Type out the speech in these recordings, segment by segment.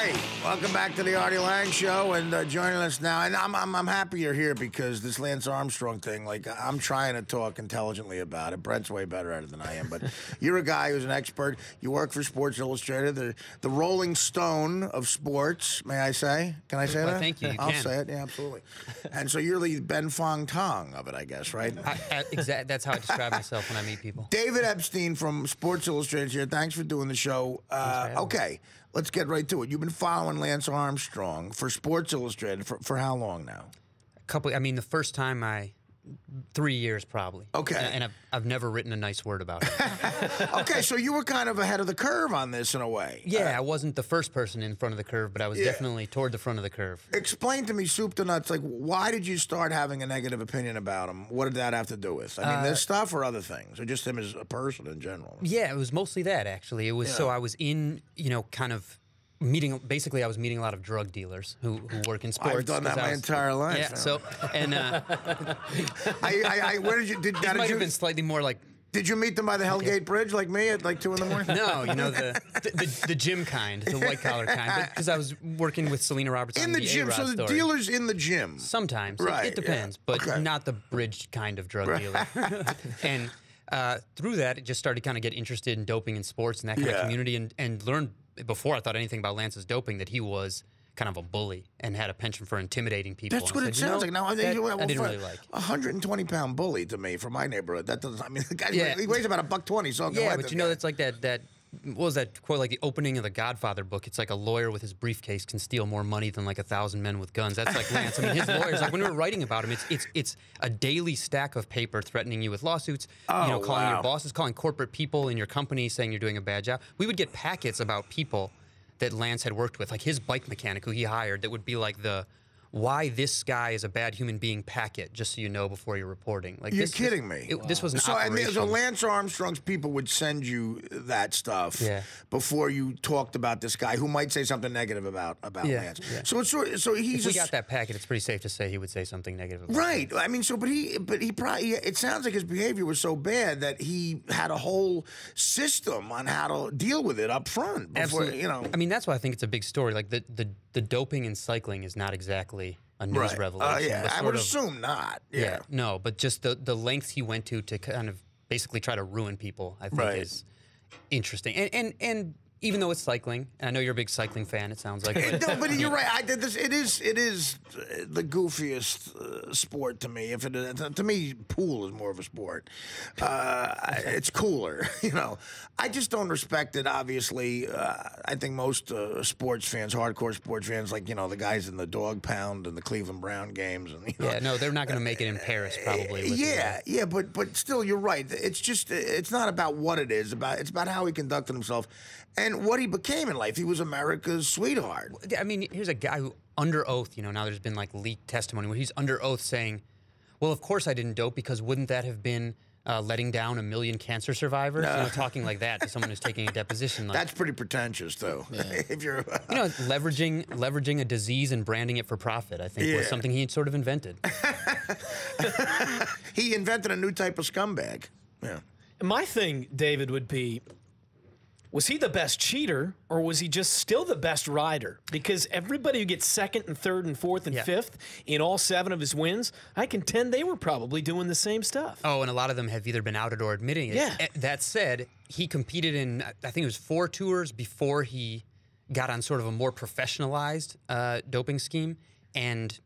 Hey, welcome back to the Artie Lange Show, and joining us now. And I'm happy you're here because this Lance Armstrong thing, like, I'm trying to talk intelligently about it. Brent's way better at it than I am, but you're a guy who's an expert. You work for Sports Illustrated, the Rolling Stone of sports. May I say? Can I say that? Thank you. I'll say it. Yeah, absolutely. And so you're the Ben Fong Tong of it, I guess, right? Exactly. That's how I describe myself when I meet people. David Epstein from Sports Illustrated here. Thanks for doing the show. Okay. Let's get right to it. You've been following Lance Armstrong for Sports Illustrated for how long now? I mean, the first time 3 years probably. Okay. And I've never written a nice word about it. Okay, so you were kind of ahead of the curve on this in a way. Yeah, I wasn't the first person in front of the curve, but I was definitely toward the front of the curve. Explain to me, soup to nuts, like, why did you start having a negative opinion about him? What did that have to do with? I mean, this stuff or other things? Or just him as a person in general? Yeah, it was mostly that, actually. It was so I was in, kind of meeting. Basically, I was meeting a lot of drug dealers who work in sports. I've done that my entire life. Yeah. So and where did you? It might have been slightly more like. Did you meet them by the Hellgate Bridge like me at like 2 in the morning? No, the gym kind, the white collar kind. Because I was working with Selena Roberts in the gym. So the dealers in the gym. Sometimes, right? It depends, but not the bridge kind of drug dealer. And through that, it just started to kind of get interested in doping in sports and that kind of community, and learned before I thought anything about Lance's doping that he was kind of a bully and had a penchant for intimidating people. That's what it sounds like. Now, I didn't really like. 120-pound bully to me from my neighborhood. That doesn't. I mean, the guy he weighs about $120. So but it's like that. What was that quote? Like the opening of the Godfather book. It's like a lawyer with his briefcase can steal more money than like 1,000 men with guns. That's like Lance. I mean, his lawyers. Like when we were writing about him, it's a daily stack of paper threatening you with lawsuits. Calling your bosses, calling corporate people in your company, saying you're doing a bad job. We would get packets about people that Lance had worked with, like his bike mechanic who he hired, that would be like the why this guy is a bad human being packet, just so you know before you're reporting. Like you're kidding me. This was an operation. So Lance Armstrong's people would send you that stuff before you talked about this guy who might say something negative about Lance. Yeah. So he's. If we got that packet, it's pretty safe to say he would say something negative about right. Lance. I mean, but he probably. It sounds like his behavior was so bad that he had a whole system on how to deal with it up front. Before, absolutely. I mean, that's why I think it's a big story. Like the doping in cycling is not exactly a news revelation. I would assume not. Yeah. No, but just the lengths he went to kind of basically try to ruin people, I think is interesting. And even though it's cycling, and I know you're a big cycling fan, it sounds like. No, but you're right. I did this. It is the goofiest sport to me. To me, pool is more of a sport. It's cooler, I just don't respect it. Obviously, I think most sports fans, hardcore sports fans, like the guys in the Dog Pound and the Cleveland Brown games, and no, they're not going to make it in Paris, probably. But still, you're right. It's not about what it is. It's about how he conducted himself. And what he became in life. He was America's sweetheart. I mean, here's a guy who, under oath, now there's been like leaked testimony where he's under oath saying, well, of course I didn't dope because wouldn't that have been letting down 1 million cancer survivors? Talking like that to someone who's taking a deposition. Like, that's pretty pretentious, though. Yeah. If you're, leveraging a disease and branding it for profit, I think was something he had sort of invented. He invented a new type of scumbag. Yeah. My thing, David, would be, was he the best cheater, or was he just still the best rider? Because everybody who gets second and third and fourth and fifth in all 7 of his wins, I contend they were probably doing the same stuff. Oh, and a lot of them have either been outed or admitting it. Yeah. That said, he competed in, I think it was 4 tours before he got on sort of a more professionalized doping scheme, and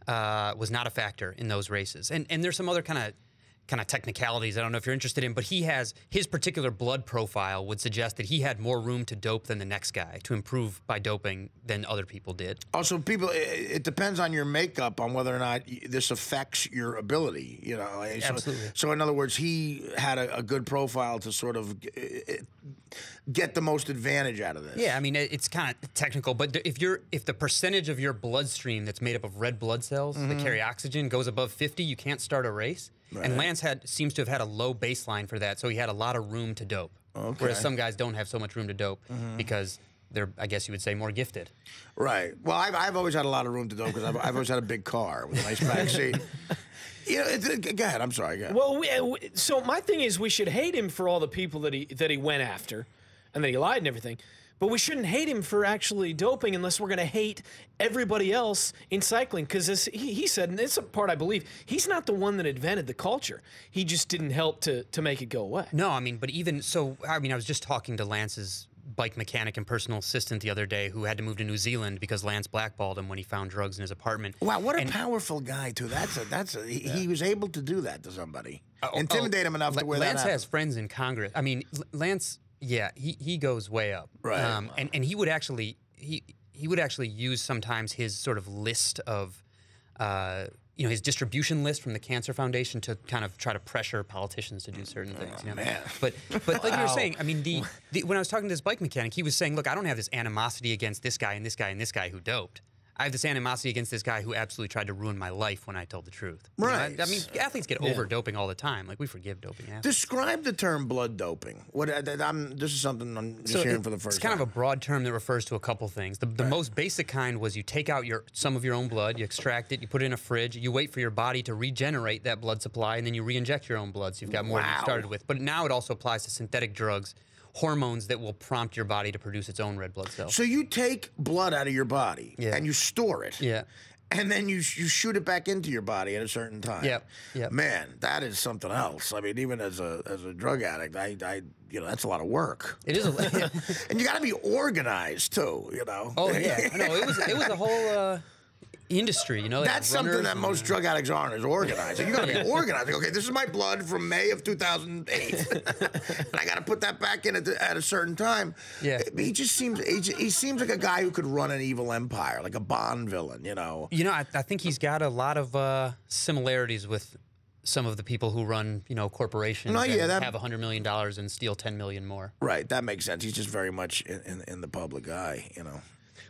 was not a factor in those races. And there's some other kind of technicalities I don't know if you're interested in, but his particular blood profile would suggest that he had more room to dope than the next guy, to improve by doping than other people did. Also, it depends on your makeup on whether or not this affects your ability, Absolutely. So in other words, he had a good profile to sort of get the most advantage out of this. Yeah, I mean, it's kind of technical, but if the percentage of your bloodstream that's made up of red blood cells that carry oxygen goes above 50, you can't start a race. Right. And Lance seems to have had a low baseline for that, so he had a lot of room to dope. Okay. Whereas some guys don't have so much room to dope because they're, I guess you would say, more gifted. Right. Well, I've always had a lot of room to dope because I've always had a big car with a nice back seat. Go ahead. I'm sorry. Go ahead. Well, so my thing is, we should hate him for all the people that he went after, and that he lied and everything. But we shouldn't hate him for actually doping unless we're going to hate everybody else in cycling. Because as he said, and it's a part I believe, he's not the one that invented the culture. He just didn't help to make it go away. No, I mean, but even so, I mean, I was just talking to Lance's bike mechanic and personal assistant the other day who had to move to New Zealand because Lance blackballed him when he found drugs in his apartment. Wow, what a powerful guy, too. He was able to do that to somebody. Intimidate him enough to where Lance has friends in Congress. I mean, Lance... Yeah, he goes way up, right? And he would actually use sometimes his sort of list of, his distribution list from the Cancer Foundation to kind of try to pressure politicians to do certain things. Man. But like you were saying, I mean, when I was talking to this bike mechanic, he was saying, look, I don't have this animosity against this guy and this guy and this guy who doped. I have this animosity against this guy who absolutely tried to ruin my life when I told the truth. Right. You know, I mean, athletes get over doping all the time. Like, we forgive doping athletes. Describe the term blood doping. This is something I'm just hearing for the first time. It's kind of a broad term that refers to a couple things. The most basic kind was you take out some of your own blood, you extract it, you put it in a fridge, you wait for your body to regenerate that blood supply, and then you re-inject your own blood, so you've got more than you started with. But now it also applies to synthetic drugs, hormones that will prompt your body to produce its own red blood cells. So you take blood out of your body and you store it. Yeah. And then you shoot it back into your body at a certain time. Yep. Man, that is something else. I mean, even as a drug addict, I that's a lot of work. It is and you got to be organized too, Oh yeah. No, it was a whole industry, That's something that most drug addicts aren't, is organized. You got to be organized. Okay, this is my blood from May of 2008, and I got to put that back in at a certain time. Yeah, he just seems like a guy who could run an evil empire, like a Bond villain. I think he's got a lot of similarities with some of the people who run, corporations and have $100 million and steal $10 million more. Right, that makes sense. He's just very much in the public eye,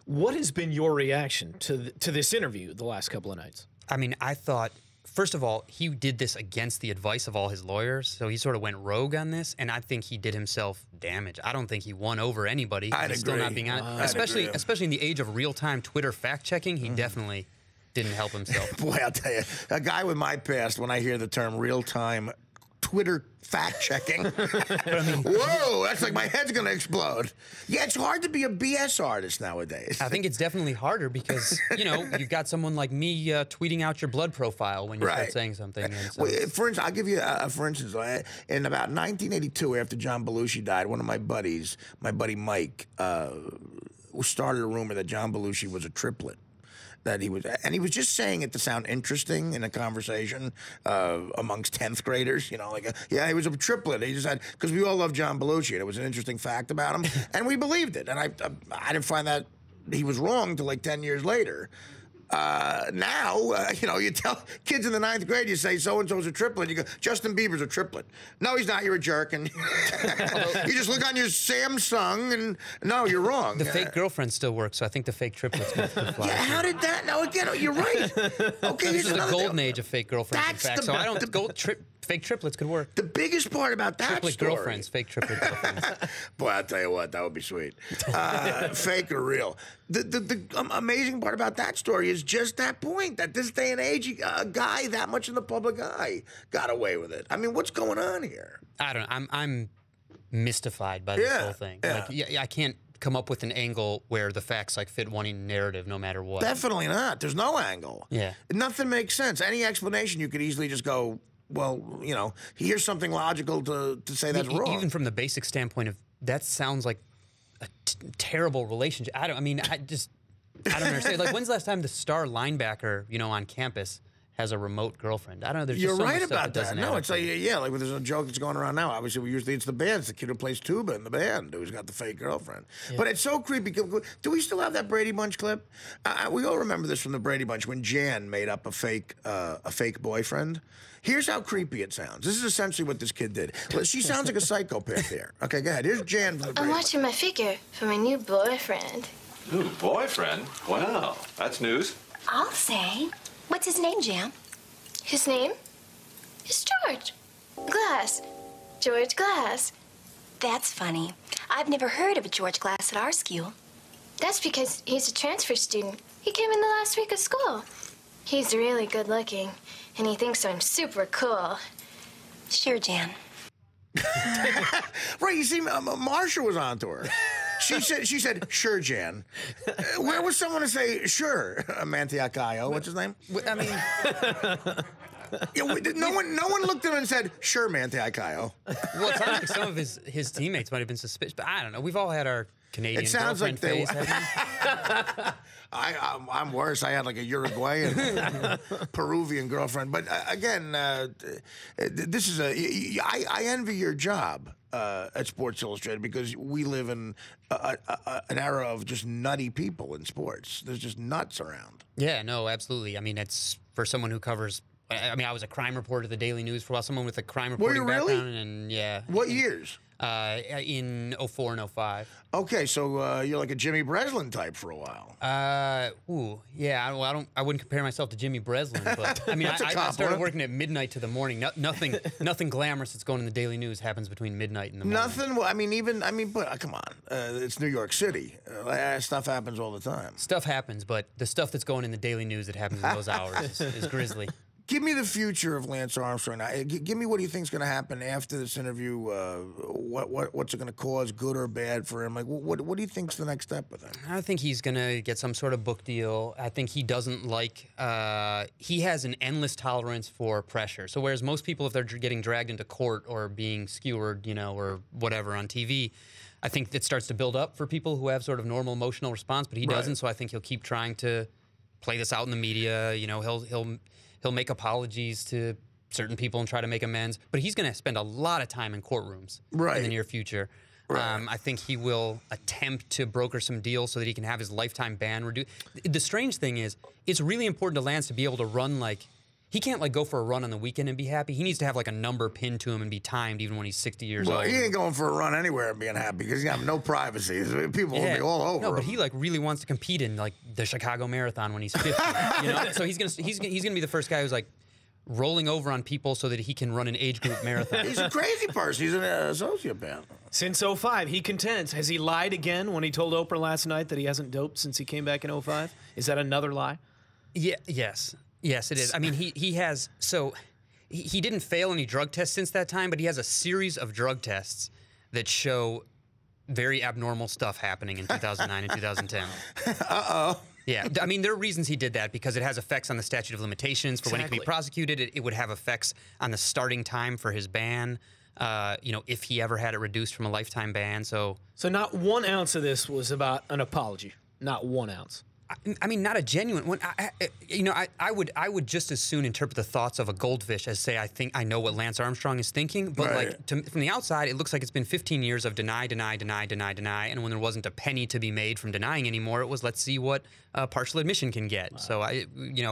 What has been your reaction to this interview the last couple of nights? I mean, I thought, first of all, he did this against the advice of all his lawyers, so he sort of went rogue on this, and I think he did himself damage. I don't think he won over anybody. I'd He's agree. Still not being honest. Especially in the age of real-time Twitter fact-checking, he definitely didn't help himself. Boy, I'll tell you, a guy with my past, when I hear the term real-time Twitter fact-checking, whoa, that's like my head's going to explode. Yeah, it's hard to be a BS artist nowadays. I think it's definitely harder because, you've got someone like me tweeting out your blood profile when you start saying something. And so for instance, I'll give you for instance, in about 1982, after John Belushi died, one of my buddies, my buddy Mike, started a rumor that John Belushi was a triplet. He was just saying it to sound interesting in a conversation amongst 10th graders, he was a triplet. He just had, because we all love John Belushi, and it was an interesting fact about him, and we believed it. And I didn't find that he was wrong till like 10 years later. Now, you tell kids in the 9th grade, you say so-and-so's a triplet. You go, Justin Bieber's a triplet. No, he's not. You're a jerk. And you just look on your Samsung and, no, you're wrong. The fake girlfriend still works, so I think the fake triplets could fly. Yeah, how did that? No, again, you're right. Okay, this is the golden age of fake girlfriends, in fact. So I don't... Fake triplets could work. The biggest part about that triplet story... girlfriends, fake triplet girlfriends. Boy, I'll tell you what, that would be sweet. Fake or real. The amazing part about that story is just that point, that this day and age, a guy that much in the public eye got away with it. I mean, what's going on here? I don't know. I'm mystified by this whole thing. I can't come up with an angle where the facts fit one narrative no matter what. Definitely not. There's no angle. Yeah. Nothing makes sense. Any explanation, you could easily just go, well, here's something logical to say that's wrong. Even from the basic standpoint of, that sounds like a terrible relationship. I don't understand. Like, when's the last time the star linebacker, on campus has a remote girlfriend? I don't know. There's You're just so right much stuff about that. No, it's like, like there's a joke that's going around now. Obviously, it's the band. It's the kid who plays tuba in the band who's got the fake girlfriend. Yeah. But it's so creepy. Do we still have that Brady Bunch clip? We all remember this from the Brady Bunch when Jan made up a fake boyfriend. Here's how creepy it sounds. This is essentially what this kid did. She sounds like a psychopath here. Okay, go ahead. Here's Jan from the Brady I'm watching my figure for my new boyfriend. New boyfriend? Wow, that's news. I'll say. What's his name, Jan? His name is George Glass. George Glass. That's funny. I've never heard of a George Glass at our school. That's because he's a transfer student. He came in the last week of school. He's really good looking, and he thinks I'm super cool. Sure, Jan. Right, you see, Marsha was onto her. She said, sure, Jan. Where was someone to say, sure, Mantiacayo? What's his name? I mean, Yeah, no one looked at him and said, sure, Mantiacayo. well, it sounds like some of his teammates might have been suspicious, but I don't know. We've all had our Canadian It sounds like girlfriend they phase, haven't we? I'm worse. I had like a Uruguayan, Peruvian girlfriend. But again, this is I envy your job at Sports Illustrated because we live in an era of just nutty people in sports. There's just nuts around. Yeah, no, absolutely. I mean, it's for someone who covers. I mean, I was a crime reporter at the Daily News for a while. Someone with a crime reporting background, and yeah. What years? In 04 and 05. Okay, so you're like a Jimmy Breslin type for a while. Yeah. Well, I wouldn't compare myself to Jimmy Breslin, but I mean, I started working at midnight to the morning. Nothing glamorous that's going in the Daily News happens between midnight and the morning. Nothing. Well, but come on, it's New York City. Stuff happens all the time. Stuff happens, but the stuff that's going in the Daily News that happens in those hours is grisly. Give me the future of Lance Armstrong. Now, give me what do you think is going to happen after this interview? What's it going to cause, good or bad for him? Like, what do you think's the next step with him? I think he's going to get some sort of book deal. I think he doesn't like. He has an endless tolerance for pressure. So whereas most people, if they're getting dragged into court or being skewered, or whatever on TV, I think it starts to build up for people who have sort of normal emotional response. But he doesn't. So I think he'll keep trying to play this out in the media. He'll make apologies to certain people and try to make amends, but he's going to spend a lot of time in courtrooms in the near future. Right. I think he will attempt to broker some deals so that he can have his lifetime ban reduced. The strange thing is, it's really important to Lance to be able to run he can't go for a run on the weekend and be happy. He needs to have a number pinned to him and be timed even when he's 60 years old. Well, he ain't going for a run anywhere and being happy because he have no privacy. People will be all over him. No, but he really wants to compete in the Chicago Marathon when he's 50. So he's gonna be the first guy who's rolling over on people so that he can run an age group marathon. He's a crazy person. He's a sociopath. Since 05, he contends. Has he lied again when he told Oprah last night that he hasn't doped since he came back in 05? Is that another lie? Yeah. Yes, it is. I mean, he has. So he didn't fail any drug tests since that time, but he has a series of drug tests that show very abnormal stuff happening in 2009 and 2010. Uh-oh. Yeah, I mean, there are reasons he did that because it has effects on the statute of limitations for when he can be prosecuted. It would have effects on the starting time for his ban. If he ever had it reduced from a lifetime ban. So not 1 ounce of this was about an apology. Not 1 ounce. I mean, not a genuine one. I would just as soon interpret the thoughts of a goldfish as say I think I know what Lance Armstrong is thinking. But from the outside, it looks like it's been 15 years of deny, and when there wasn't a penny to be made from denying anymore, it was let's see what partial admission can get. Wow. So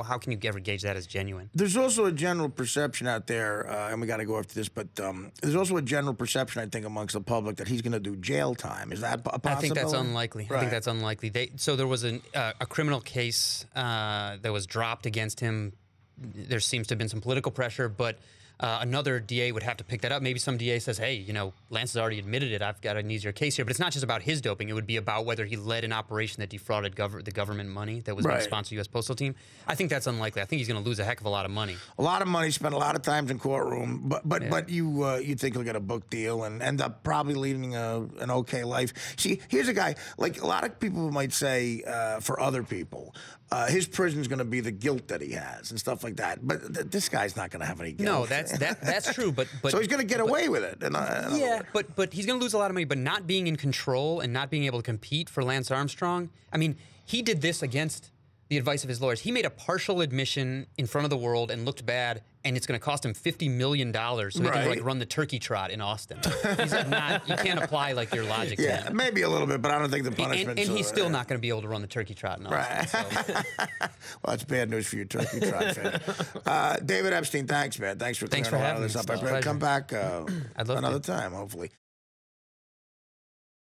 how can you ever gauge that as genuine? There's also a general perception out there, and we got to go after this, but there's also a general perception I think amongst the public that he's going to do jail time. Is that a possibility? I think that's unlikely. Right. I think that's unlikely. So there was a criminal case that was dropped against him. There seems to have been some political pressure, but another DA would have to pick that up. Maybe some DA says, hey, Lance has already admitted it. I've got an easier case here. But it's not just about his doping. It would be about whether he led an operation that defrauded the government money that was going to sponsor the U.S. Postal Team. I think that's unlikely. I think he's going to lose a heck of a lot of money. A lot of money, spent a lot of times in courtroom. But you think he'll get a book deal and end up probably leading an okay life. See, here's a guy, like a lot of people might say for other people, his prison's going to be the guilt that he has and stuff like that. But this guy's not going to have any guilt. No, that's true. But so he's going to get away with it. But he's going to lose a lot of money. But not being in control and not being able to compete for Lance Armstrong. I mean, he did this against the advice of his lawyers. He made a partial admission in front of the world and looked bad, and it's going to cost him $50 million so he can run the turkey trot in Austin. He's you can't apply your logic to him. Maybe a little bit, but I don't think the punishment. And he's still not going to be able to run the turkey trot in Austin. Right. So. Well, that's bad news for you, turkey trot fan. David Epstein, thanks, man. Thanks for having this me. up. Come back I'd love another to. time, hopefully.